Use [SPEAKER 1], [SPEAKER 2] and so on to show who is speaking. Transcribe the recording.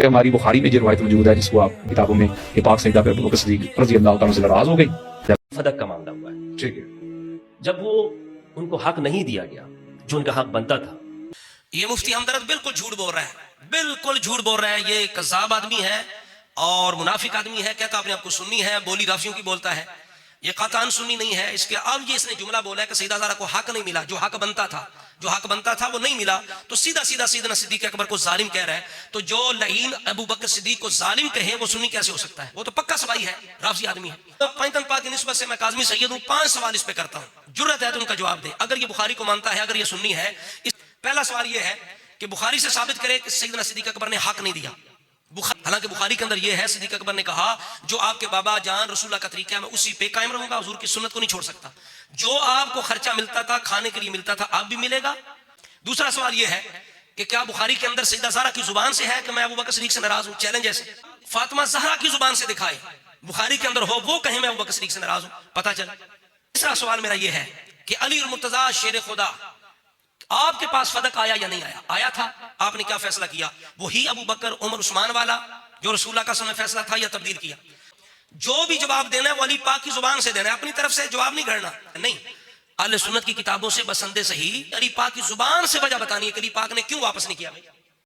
[SPEAKER 1] हमारी बुखारी में जो रवायत मौजूद है जिसको आप किताबों में कि पाक सईदा पे अबू बकर सिद्दीक रज़ी अल्लाह तआला से नाराज हो गई।
[SPEAKER 2] फदक का मामला हुआ है।
[SPEAKER 1] ठीक है।
[SPEAKER 2] जब वो उनको हक नहीं दिया गया जो उनका हक बनता था।
[SPEAKER 3] ये मुफ्ती हमदर्द बिल्कुल झूठ बोल रहा है, बिल्कुल झूठ बोल रहा है। ये कज़ाब आदमी है और मुनाफिक आदमी है। कहता अपने आपको सुन्नी है, बोली राफियों की बोलता है। ये क़तअन सुन्नी नहीं है। इसके अब ये इसने जुमला बोला है कि सईदा ज़हरा को हक नहीं मिला, जो हक बनता था, जो हक बनता था वो नहीं मिला। तो सीधा सीधा सैयदना सिद्दीक़ अकबर को जालिम कह रहा है। तो जो लईन अबू बकर सिद्दीक़ को जालिम कहे वो सुन्नी कैसे हो सकता है? वो तो पक्का सवाई है, राफजी आदमी है। तो पैतन पाक की निस्बत से मैं काज़मी सैयद हूं। 5 सवाल इस पे करता हूं, जुर्रत है तो उनका जवाब दे। अगर ये बुखारी को मानता है, अगर ये सुन्नी है। पहला सवाल ये है कि बुखारी से साबित करे कि सैयदना सिद्दीक़ अकबर ने हक नहीं दिया। हालांकि बुखारी के अंदर यह है, सिद्दीक़ अकबर ने कहा जो आपके बाबा जान रसूलुल्लाह का तरीका है मैं उसी पे कायम रहूंगा, हुजूर की सुन्नत को नहीं छोड़ सकता। जो आपको खर्चा मिलता था, खाने के लिए मिलता था, आप भी मिलेगा। दूसरा सवाल यह है कि क्या बुखारी के अंदर सईदा ज़हरा की जुबान से है कि मैं अबू बकर सिद्दीक़ से नाराज हूं? चैलेंज ऐसे फातिमा ज़हरा की जुबान से दिखाए, बुखारी के अंदर हो, वो कहे मैं अबू बकर सिद्दीक़ से नाराज हूं, पता चले। तीसरा सवाल मेरा यह है कि अली और मुर्तजा शेर खुदा आपके पास फदक आया या नहीं आया? आया था। आपने क्या फैसला किया? वही अबू बकर उमर उस्मान वाला जो रसूलुल्लाह का समय फैसला था, या तब्दील किया? जो भी जवाब देना है वो अली पाक की जुबान से देना है, अपनी तरफ से जवाब नहीं करना। नहीं, अहले सुन्नत की किताबों से बसंदे सही अली पाक की जुबान से वजह बतानी है कि अली पाक ने क्यों वापस नहीं किया।